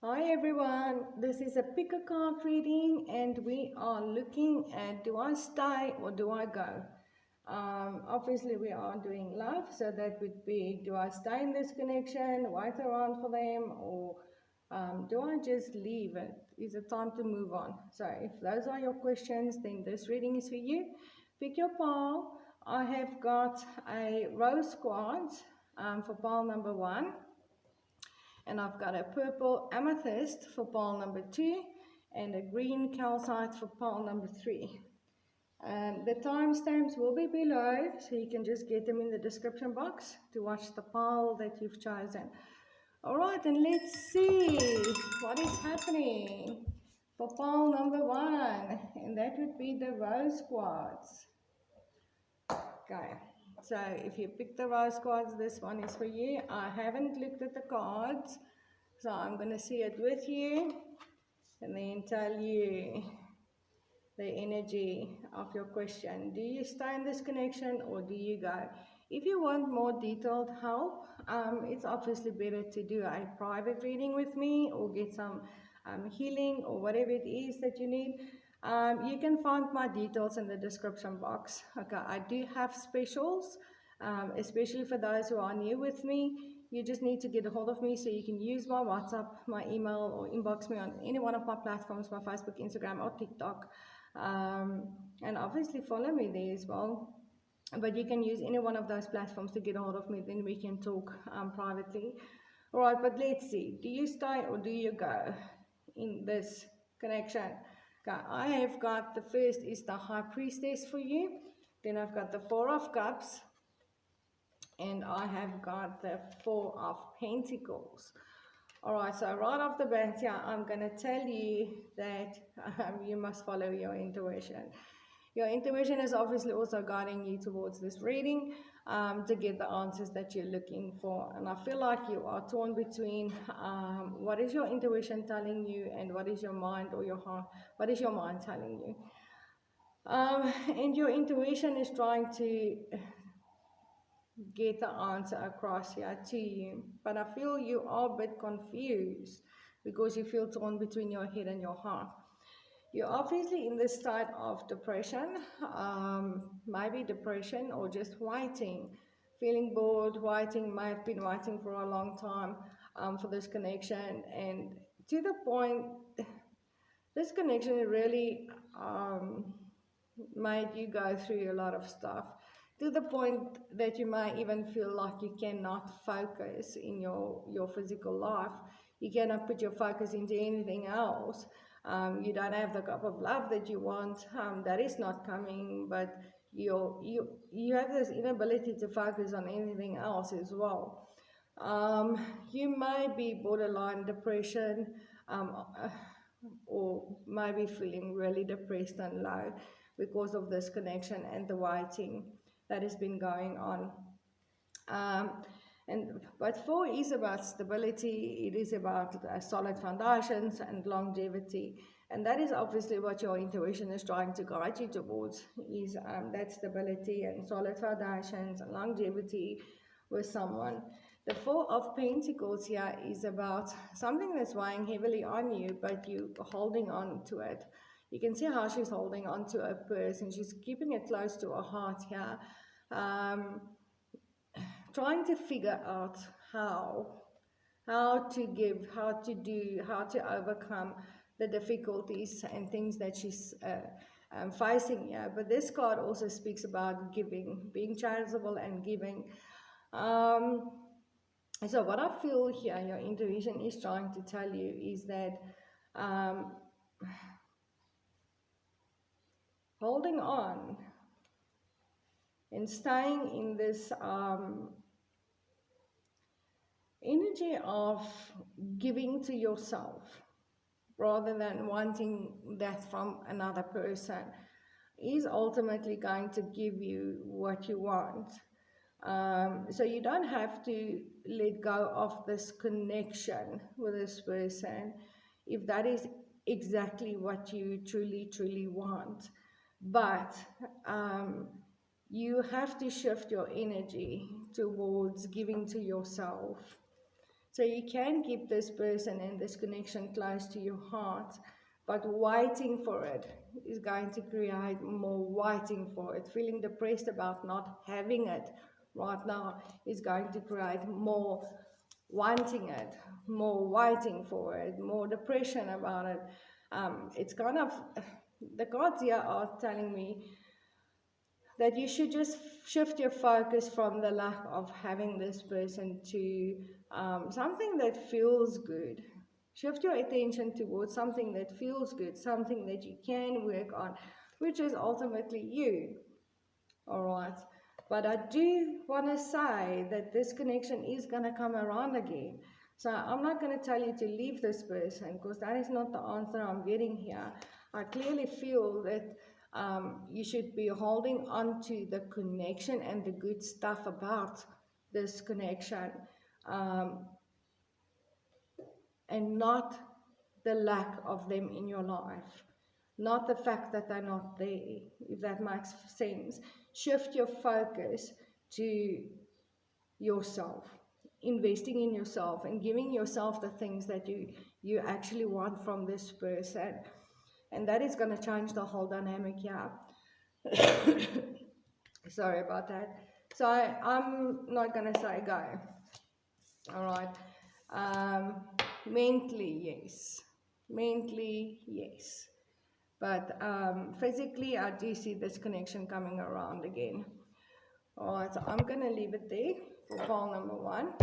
Hi everyone, this is a pick a card reading and we are looking at do I stay or do I go? Obviously we are doing love, so that would be do I stay in this connection, wait around for them, or do I just leave it? Is it time to move on? So if those are your questions, then this reading is for you. Pick your pile. I have got a rose quartz for pile number 1. And I've got a purple amethyst for pile number 2 and a green calcite for pile number 3. The timestamps will be below, so you can just get them in the description box to watch the pile that you've chosen. Alright, and let's see what is happening for pile number 1, and that would be the rose quartz. Okay, so if you pick the rose cards, this one is for you. I haven't looked at the cards, so I'm going to see it with you and then tell you the energy of your question. Do you stay in this connection or do you go? If you want more detailed help, it's obviously better to do a private reading with me or get some healing or whatever it is that you need. You can find my details in the description box. Okay, I do have specials, especially for those who are new with me. You just need to get a hold of me, so you can use my WhatsApp, my email, or inbox me on any one of my platforms, my Facebook, Instagram, or TikTok. And obviously follow me there as well. But you can use any one of those platforms to get a hold of me, then we can talk privately. All right, but let's see. Do you stay or do you go in this connection? Okay, I have got the first is the High Priestess for you. Then I've got the Four of Cups. And I have got the Four of Pentacles. All right, so right off the bat, yeah, I'm going to tell you that you must follow your intuition. Your intuition is obviously also guiding you towards this reading to get the answers that you're looking for. And I feel like you are torn between what is your intuition telling you and what is your mind or your heart, what is your mind telling you. And your intuition is trying to get the answer across here to you. But I feel you are a bit confused because you feel torn between your head and your heart. You're obviously in this state of depression, maybe depression or just waiting, feeling bored, waiting, may have been waiting for a long time for this connection. And to the point, this connection really made you go through a lot of stuff, to the point that you might even feel like you cannot focus in your physical life. You cannot put your focus into anything else. You don't have the cup of love that you want. That is not coming, but you have this inability to focus on anything else as well. You may be borderline depression, or maybe feeling really depressed and low because of this connection and the waiting that has been going on. But 4 is about stability. It is about solid foundations and longevity, and that is obviously what your intuition is trying to guide you towards, is that stability and solid foundations and longevity with someone. The 4 of Pentacles here is about something that's weighing heavily on you, but you're holding on to it. You can see how she's holding on to a purse and she's keeping it close to her heart here. Trying to figure out how to give, how to do, how to overcome the difficulties and things that she's facing here. But this card also speaks about giving, being charitable and giving. So what I feel here, your intuition is trying to tell you is that holding on and staying in this energy of giving to yourself rather than wanting that from another person is ultimately going to give you what you want. So you don't have to let go of this connection with this person if that is exactly what you truly want. But you have to shift your energy towards giving to yourself, So you can keep this person and this connection close to your heart, but waiting for it is going to create more waiting for it. Feeling depressed about not having it right now is going to create more wanting it, more waiting for it, more depression about it. It's kind of, the cards here are telling me that you should just shift your focus from the lack of having this person to something that feels good. Shift your attention towards something that feels good, something that you can work on, which is ultimately you. All right. But I do want to say that this connection is going to come around again. So I'm not going to tell you to leave this person, because that is not the answer I'm getting here. I clearly feel that you should be holding on to the connection and the good stuff about this connection, and not the lack of them in your life. Not the fact that they're not there, if that makes sense. Shift your focus to yourself, investing in yourself and giving yourself the things that you actually want from this person. And that is going to change the whole dynamic here. Sorry about that. So I'm not going to say go. All right. Mentally, yes. Mentally, yes. But physically, I do see this connection coming around again. All right, so I'm going to leave it there for pile number 1.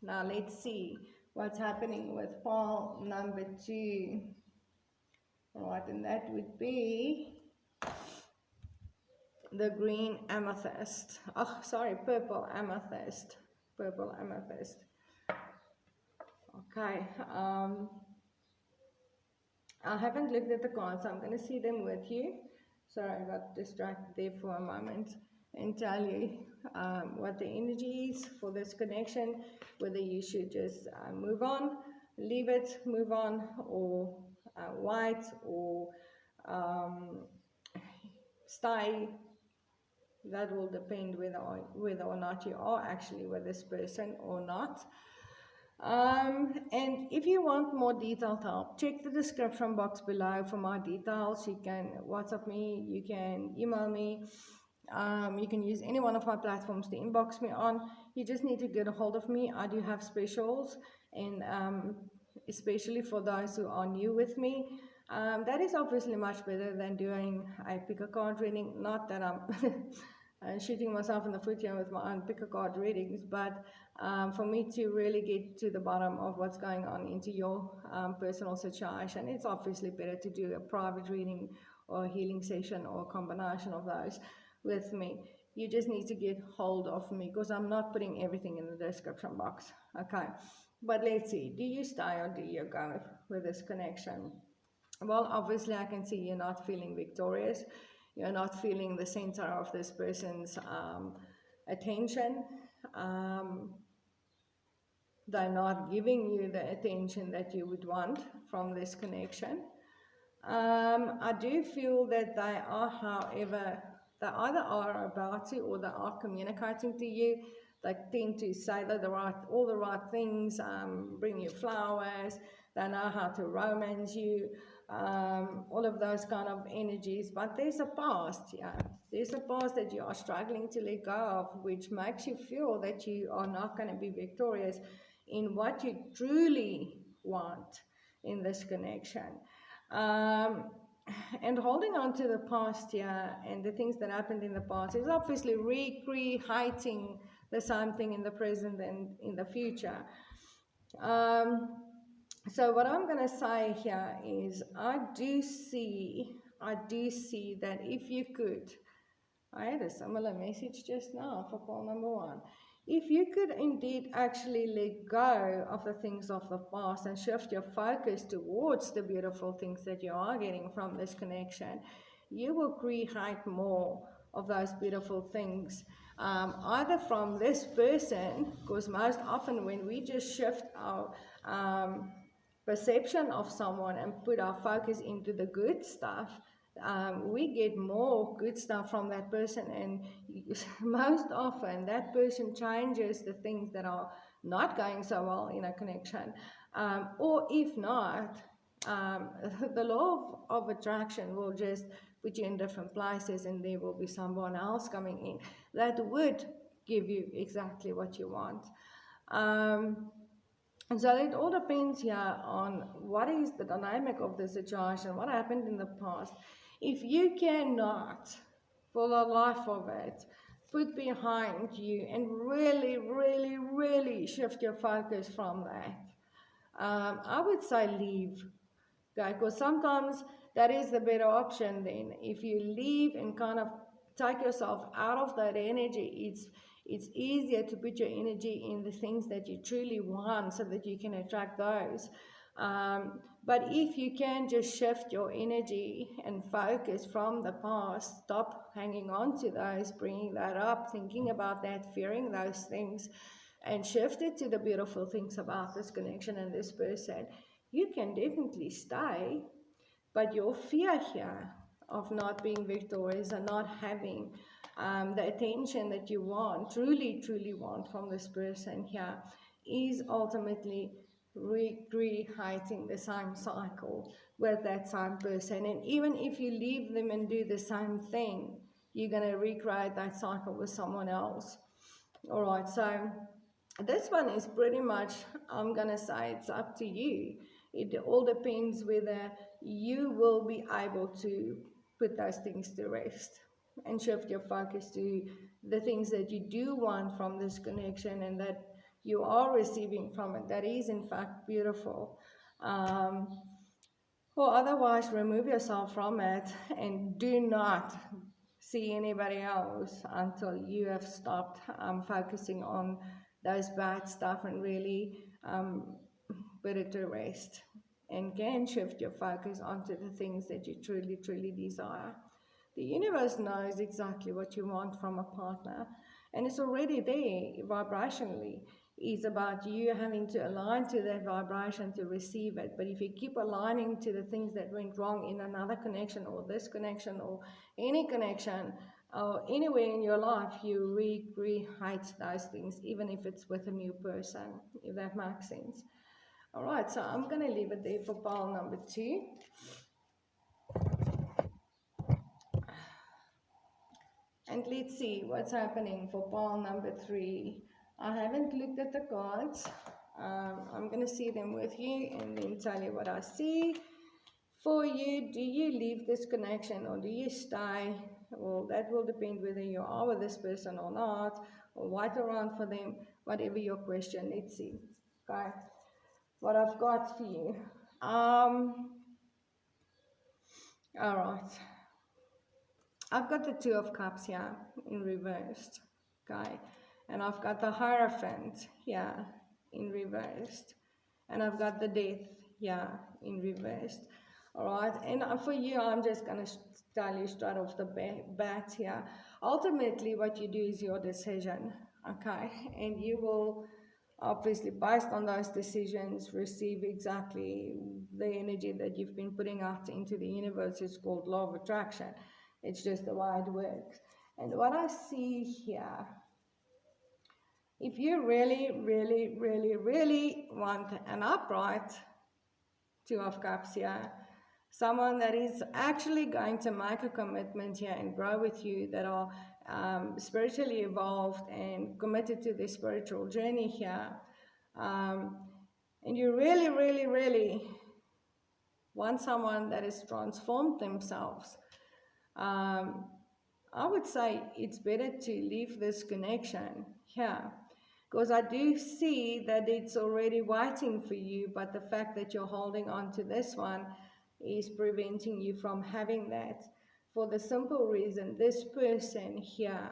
Now let's see what's happening with pile number 2. All right, and that would be the green amethyst. Oh, sorry, purple amethyst. Purple amethyst. Okay. I haven't looked at the cards, so I'm going to see them with you. Sorry, I got distracted there for a moment, and tell you what the energy is for this connection, whether you should just move on, leave it, move on, or wait, or stay. That will depend whether or not you are actually with this person or not. And if you want more detailed help, check the description box below for my details. You can WhatsApp me, you can email me, you can use any one of my platforms to inbox me on. You just need to get a hold of me. I do have specials, and especially for those who are new with me, that is obviously much better than doing a pick a card reading. Not that I'm shooting myself in the foot here with my own pick a card readings, but for me to really get to the bottom of what's going on into your personal situation, it's obviously better to do a private reading or a healing session or a combination of those with me. You just need to get hold of me, because I'm not putting everything in the description box. Okay, but let's see, do you stay or do you go with this connection? Well, obviously I can see you're not feeling victorious. You're not feeling the center of this person's attention. They're not giving you the attention that you would want from this connection. I do feel that they are, however, they either are about to, or they are communicating to you. They tend to say all the right things, bring you flowers, they know how to romance you, all of those kind of energies. But there's a past, yeah. There's a past that you are struggling to let go of, which makes you feel that you are not going to be victorious in what you truly want in this connection. And holding on to the past, yeah, and the things that happened in the past is obviously recreating the same thing in the present and in the future. So what I'm going to say here is I do see that if you could, I had a similar message just now for call number 1. If you could indeed actually let go of the things of the past and shift your focus towards the beautiful things that you are getting from this connection, you will create more of those beautiful things, either from this person, because most often when we just shift our perception of someone and put our focus into the good stuff, we get more good stuff from that person, and most often that person changes the things that are not going so well in a connection. Or if not, the law of attraction will just put you in different places, and there will be someone else coming in that would give you exactly what you want. And so it all depends here on what is the dynamic of the situation, what happened in the past. If you cannot, for the life of it, put behind you and really, really, really shift your focus from that, I would say leave. Okay, because sometimes that is the better option then. If you leave and kind of take yourself out of that energy, it's easier to put your energy in the things that you truly want so that you can attract those. But if you can just shift your energy and focus from the past, stop hanging on to those, bringing that up, thinking about that, fearing those things, and shift it to the beautiful things about this connection and this person, you can definitely stay, but your fear here of not being victorious and not having the attention that you want, truly, truly want from this person here, is ultimately recreating the same cycle with that same person. And even if you leave them and do the same thing, you're going to recreate that cycle with someone else. All right, so this one is pretty much, I'm going to say it's up to you. It all depends whether you will be able to put those things to rest and shift your focus to the things that you do want from this connection and that you are receiving from it. That is, in fact, beautiful. Or otherwise, remove yourself from it and do not see anybody else until you have stopped focusing on those bad stuff and really put it to rest and can shift your focus onto the things that you truly, truly desire. The universe knows exactly what you want from a partner, and it's already there vibrationally. It's about you having to align to that vibration to receive it. But if you keep aligning to the things that went wrong in another connection or this connection or any connection or anywhere in your life, you recreate those things, even if it's with a new person, if that makes sense. All right, so I'm going to leave it there for pile number 2. And let's see what's happening for pile number 3. I haven't looked at the cards. I'm going to see them with you and then tell you what I see. For you, do you leave this connection or do you stay? Well, that will depend whether you are with this person or not, or wait around for them, whatever your question. Let's see. Okay, what I've got for you. All right. I've got the 2 of Cups here in reversed, okay? And I've got the Hierophant here in reversed. And I've got the Death here in reversed, all right? And for you, I'm just going to tell you straight off the bat here. Ultimately, what you do is your decision, okay? And you will obviously, based on those decisions, receive exactly the energy that you've been putting out into the universe. It's called law of attraction. It's just the way it works. And what I see here, if you really, really, really, really want an upright 2 of Cups here, someone that is actually going to make a commitment here and grow with you, that are spiritually evolved and committed to the spiritual journey here, and you really, really, really want someone that has transformed themselves, I would say it's better to leave this connection here, because I do see that it's already waiting for you, but the fact that you're holding on to this one is preventing you from having that, for the simple reason this person here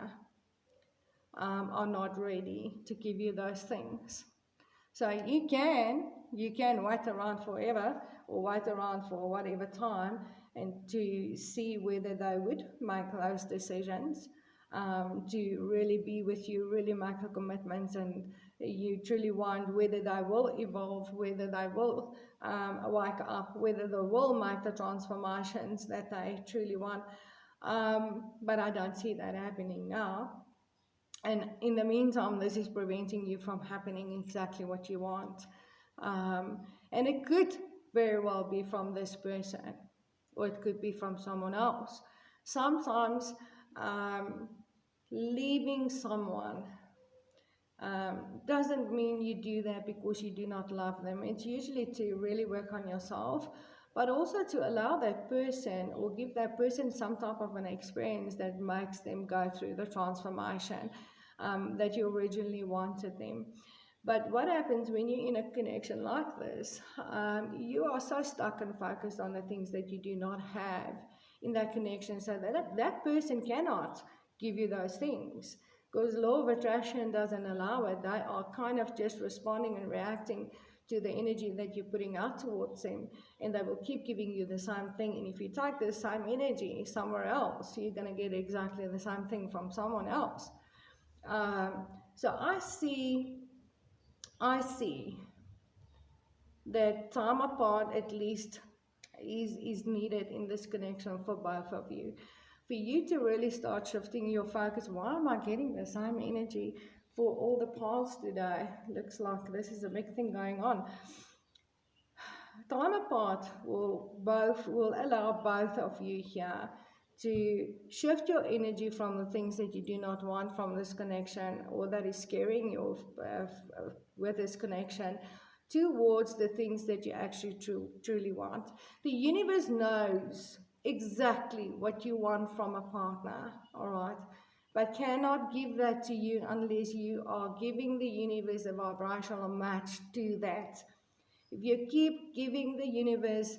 are not ready to give you those things. So you can wait around forever or wait around for whatever time and to see whether they would make those decisions, to really be with you, really make a commitment, and you truly want whether they will evolve, whether they will wake up, whether they will make the transformations that they truly want. But I don't see that happening now. And in the meantime, this is preventing you from happening exactly what you want. And it could very well be from this person, or it could be from someone else. Sometimes leaving someone doesn't mean you do that because you do not love them. It's usually to really work on yourself, but also to allow that person or give that person some type of an experience that makes them go through the transformation that you originally wanted them. But what happens when you're in a connection like this? You are so stuck and focused on the things that you do not have in that connection, so that person cannot give you those things, because law of attraction doesn't allow it. They are kind of just responding and reacting to the energy that you're putting out towards them, and they will keep giving you the same thing. And if you take the same energy somewhere else, you're going to get exactly the same thing from someone else. So I see that time apart at least is needed in this connection for both of you. For you to really start shifting your focus. Why am I getting the same energy for all the piles today? Looks like this is a big thing going on. Time apart will allow both of you here to shift your energy from the things that you do not want from this connection, or that is scaring you with this connection, towards the things that you actually truly want. The universe knows exactly what you want from a partner, all right? But cannot give that to you unless you are giving the universe a vibrational match to that. If you keep giving the universe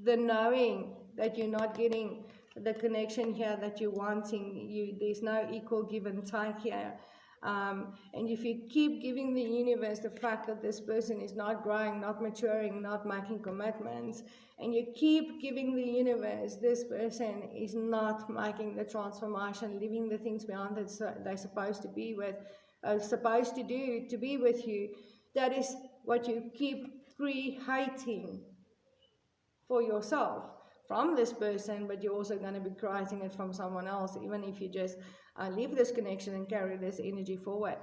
the knowing that you're not getting the connection here that you're wanting, there's no equal give and take here. And if you keep giving the universe the fact that this person is not growing, not maturing, not making commitments, and you keep giving the universe this person is not making the transformation, leaving the things behind that they're supposed to be with, supposed to do to be with you, that is what you keep creating for yourself from this person, but you're also going to be creating it from someone else, even if you just leave this connection and carry this energy forward.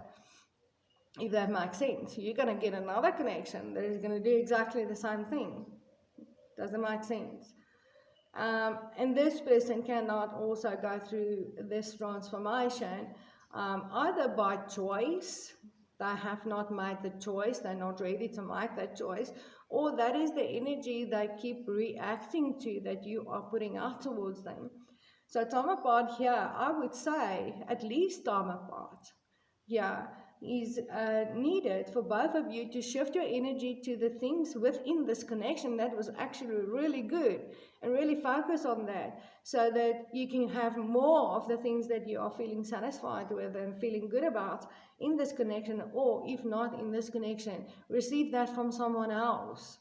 If that makes sense, you're going to get another connection that is going to do exactly the same thing. Does it make sense? And this person cannot also go through this transformation either by choice. They have not made the choice, they're not ready to make that choice, or that is the energy they keep reacting to that you are putting out towards them. So time apart here, I would say at least time apart, is needed for both of you to shift your energy to the things within this connection that was actually really good, and really focus on that, so that you can have more of the things that you are feeling satisfied with and feeling good about in this connection, or if not in this connection, receive that from someone else.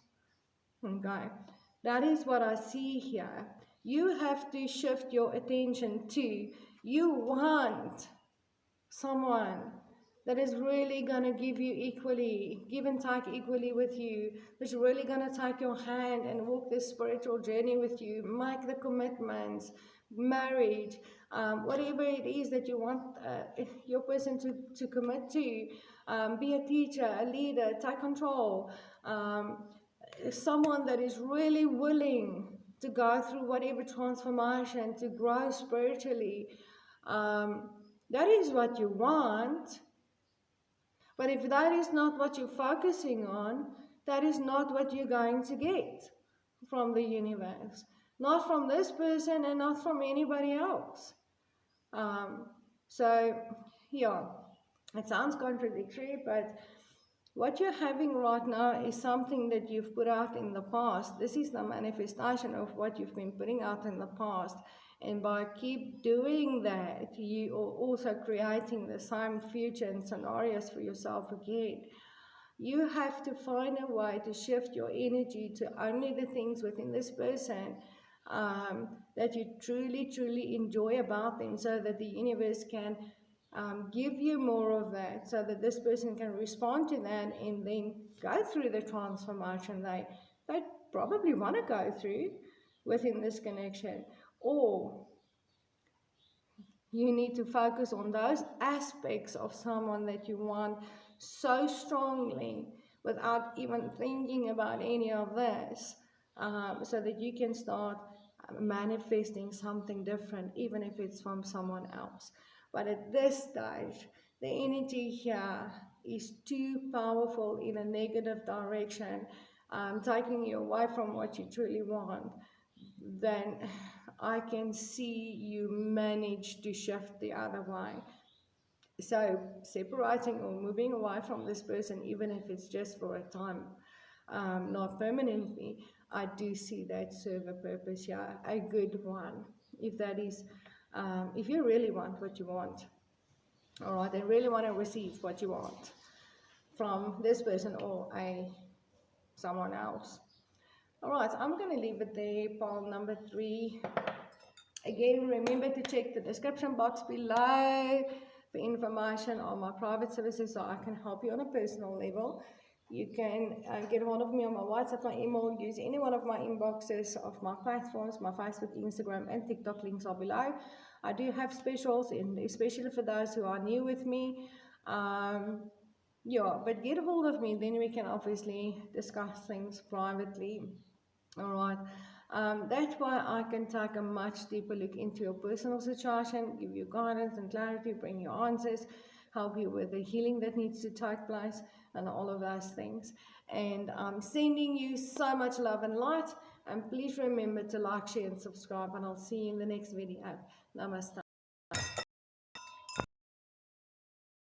Okay, that is what I see here. You have to shift your attention to, you want someone that is really going to give you equally, give and take equally with you, that's really going to take your hand and walk this spiritual journey with you, make the commitments, marriage, whatever it is that you want your person to commit to, be a teacher, a leader, take control, someone that is really willing to go through whatever transformation, to grow spiritually. That is what you want. But if that is not what you're focusing on, that is not what you're going to get from the universe. Not from this person and not from anybody else. So, yeah, it sounds contradictory, but what you're having right now is something that you've put out in the past. This is the manifestation of what you've been putting out in the past. And by keep doing that, you are also creating the same future and scenarios for yourself again. You have to find a way to shift your energy to only the things within this person that you truly, truly enjoy about them, so that the universe can give you more of that, so that this person can respond to that and then go through the transformation they probably want to go through within this connection. Or You need to focus on those aspects of someone that you want so strongly without even thinking about any of this, so that you can start manifesting something different, even if it's from someone else. But at this stage, the energy here is too powerful in a negative direction, taking you away from what you truly want. Then I can see you manage to shift the other way. So separating or moving away from this person, even if it's just for a time, not permanently, I do see that serve a purpose, yeah, a good one. If that is, if you really want what you want, all right, and really want to receive what you want from this person or someone else. All right, I'm going to leave it there, pile number 3. Again, remember to check the description box below for information on my private services so I can help you on a personal level. You can get hold of me on my WhatsApp, my email, use any one of my inboxes of my platforms. My Facebook, Instagram, and TikTok links are below. I do have specials, especially for those who are new with me. Yeah, but get hold of me, then we can obviously discuss things privately. All right. That's why I can take a much deeper look into your personal situation, give you guidance and clarity, bring you answers, help you with the healing that needs to take place, and all of those things. And I'm sending you so much love and light. And please remember to like, share, and subscribe. And I'll see you in the next video. Namaste.